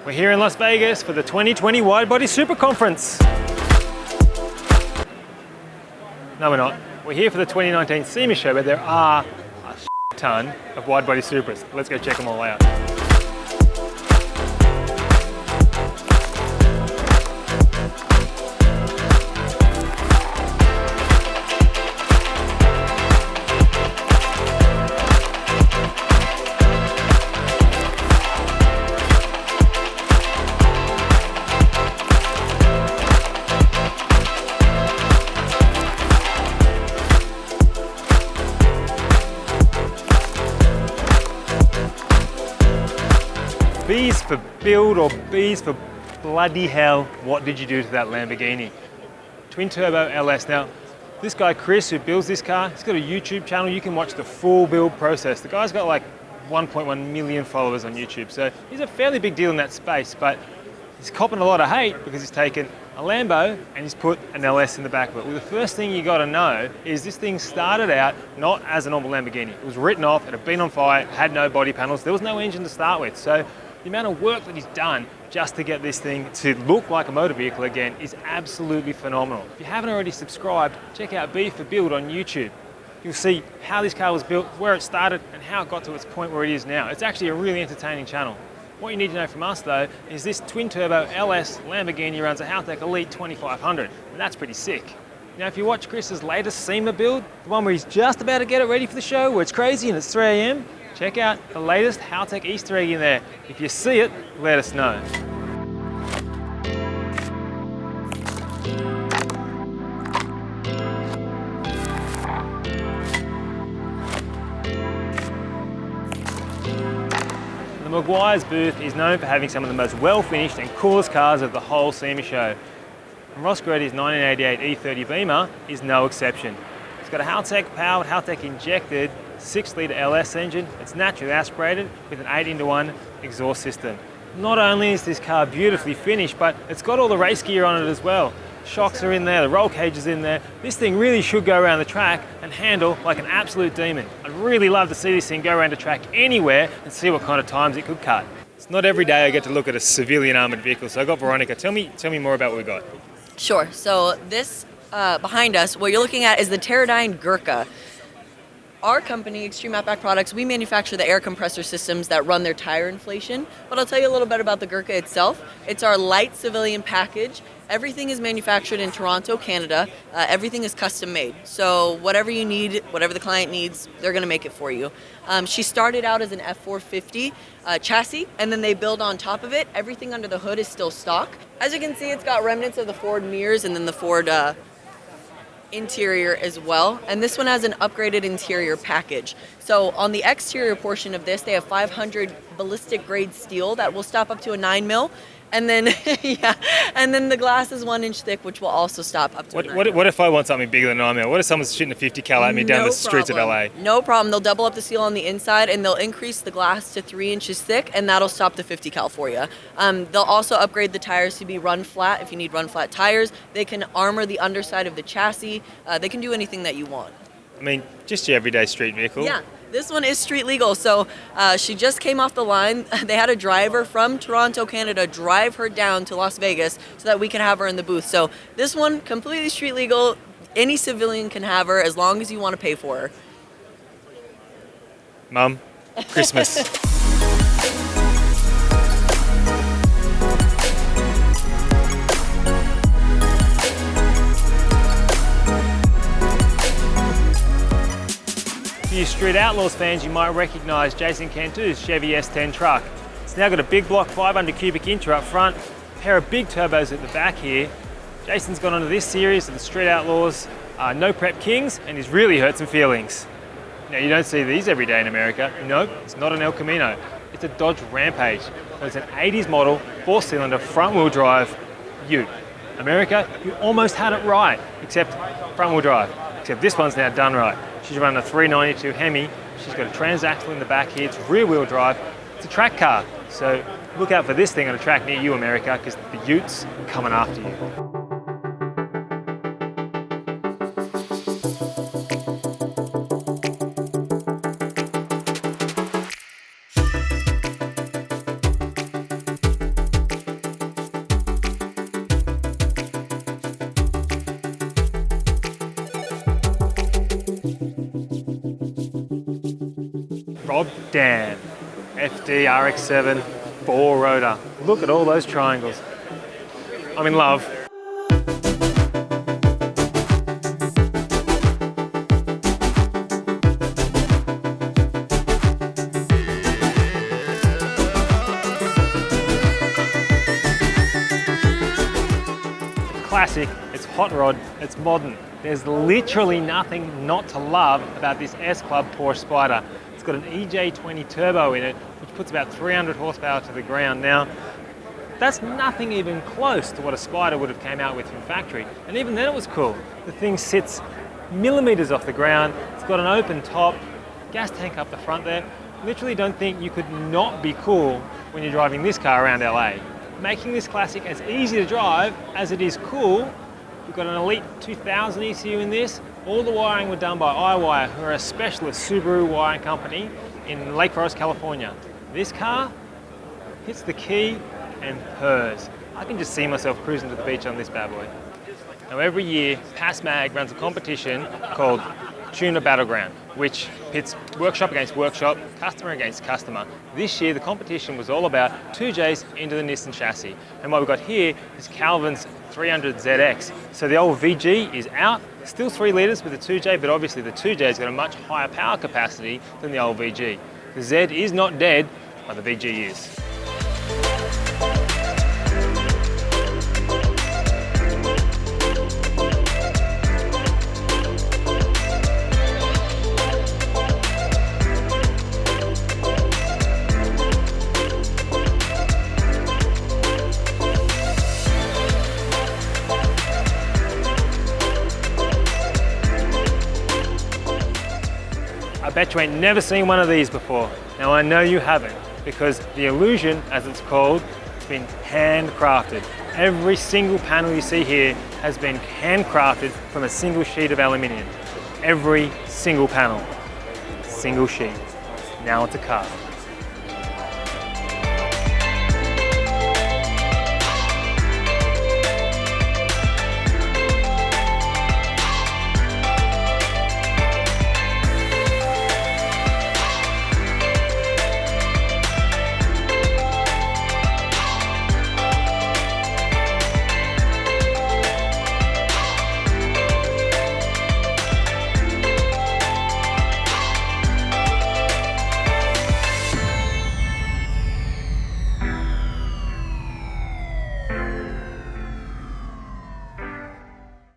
We're here in Las Vegas for the 2020 Wide Body Super Conference. No, we're not. We're here for the 2019 SEMA Show, where there are a ton of wide body Supras. Let's go check them all out. B's for build or B's for bloody hell, what did you do to that Lamborghini? Twin turbo LS. Now, this guy Chris who builds this car, he's got a YouTube channel. You can watch the full build process. The guy's got like 1.1 million followers on YouTube, so he's a fairly big deal in that space, but he's copping a lot of hate because he's taken a Lambo and he's put an LS in the back of it. Well, the first thing you gotta know is this thing started out not as a normal Lamborghini. It was written off, it had been on fire, it had no body panels, there was no engine to start with. So the amount of work that he's done just to get this thing to look like a motor vehicle again is absolutely phenomenal. If you haven't already subscribed, check out B for Build on YouTube. You'll see how this car was built, where it started, and how it got to its point where it is now. It's actually a really entertaining channel. What you need to know from us though is this twin turbo LS Lamborghini runs a Haltech Elite 2500, and that's pretty sick. Now if you watch Chris's latest SEMA build, the one where he's just about to get it ready for the show, where it's crazy and it's 3 AM, check out the latest Haltech Easter egg in there. If you see it, let us know. The Maguire's booth is known for having some of the most well-finished and coolest cars of the whole SEMA show. And Ross Grotti's 1988 E30 Beamer is no exception. It's got a Haltech-powered, Haltech-injected 6-litre LS engine. It's naturally aspirated with an 8-into-1 exhaust system. Not only is this car beautifully finished, but it's got all the race gear on it as well. Shocks are in there, the roll cage is in there. This thing really should go around the track and handle like an absolute demon. I'd really love to see this thing go around the track anywhere and see what kind of times it could cut. It's not every day I get to look at a civilian armoured vehicle, so I got Veronica. Tell me more about what we got. Sure. So this behind us, what you're looking at is the Teradyne Gurkha. Our company, Extreme Outback Products, we manufacture the air compressor systems that run their tire inflation. But I'll tell you a little bit about the Gurkha itself. It's our light civilian package. Everything is manufactured in Toronto, Canada. Everything is custom made. So whatever you need, whatever the client needs, they're going to make it for you. She started out as an F450 chassis, and then they build on top of it. Everything under the hood is still stock. As you can see, it's got remnants of the Ford mirrors and then the Ford interior as well, and this one has an upgraded interior package. So on the exterior portion of this, they have 500 ballistic grade steel that will stop up to a 9mm, and then and then the glass is 1 inch thick, which will also stop up to a 9mm. What if I want something bigger than 9mm? What if someone's shooting a 50 cal at me down the streets of LA? No problem. They'll double up the steel on the inside, and they'll increase the glass to 3 inches thick, and that'll stop the 50 cal for you. They'll also upgrade the tires to be run flat if you need run flat tires. They can armor the underside of the chassis. They can do anything that you want. I mean, just your everyday street vehicle. Yeah. This one is street legal, so she just came off the line. They had a driver from Toronto, Canada, drive her down to Las Vegas so that we could have her in the booth. So this one, completely street legal. Any civilian can have her as long as you want to pay for her. Mum, Christmas. For you Street Outlaws fans, you might recognise Jason Cantu's Chevy S10 truck. It's now got a big block 500 cubic incher up front, a pair of big turbos at the back here. Jason's gone onto this series of the Street Outlaws No Prep Kings, and he's really hurt some feelings. Now you don't see these every day in America. Nope, it's not an El Camino. It's a Dodge RamPAGE. So it's an 80s model, 4-cylinder, front-wheel drive ute. America, you almost had it right, except front-wheel drive. Except this one's now done right. She's running a 392 Hemi. She's got a transaxle in the back here. It's rear-wheel drive. It's a track car. So look out for this thing on a track near you, America, because the utes are coming after you. Rob Dan, FD RX-7, 4-rotor. Look at all those triangles. I'm in love. It's classic, it's hot rod, it's modern. There's literally nothing not to love about this S-Club Porsche Spyder. It's got an EJ20 turbo in it, which puts about 300 horsepower to the ground. Now, that's nothing even close to what a Spyder would have came out with from factory. And even then it was cool. The thing sits millimeters off the ground. It's got an open top, gas tank up the front there. Literally don't think you could not be cool when you're driving this car around LA. Making this classic as easy to drive as it is cool. We've got an Elite 2000 ECU in this. All the wiring were done by iWire, who are a specialist Subaru wiring company in Lake Forest, California. This car hits the key and purrs. I can just see myself cruising to the beach on this bad boy. Now every year, PassMag runs a competition called Tuner Battleground, which pits workshop against workshop, customer against customer. This year, the competition was all about 2Js into the Nissan chassis. And what we've got here is Calvin's 300ZX. So the old VG is out, still 3 litres with the 2J, but obviously the 2J's got a much higher power capacity than the old VG. The Z is not dead, but the VG is. I bet you ain't never seen one of these before. Now I know you haven't, because the Illusion, as it's called, has been handcrafted. Every single panel you see here has been handcrafted from a single sheet of aluminium. Every single panel, single sheet. Now it's a car.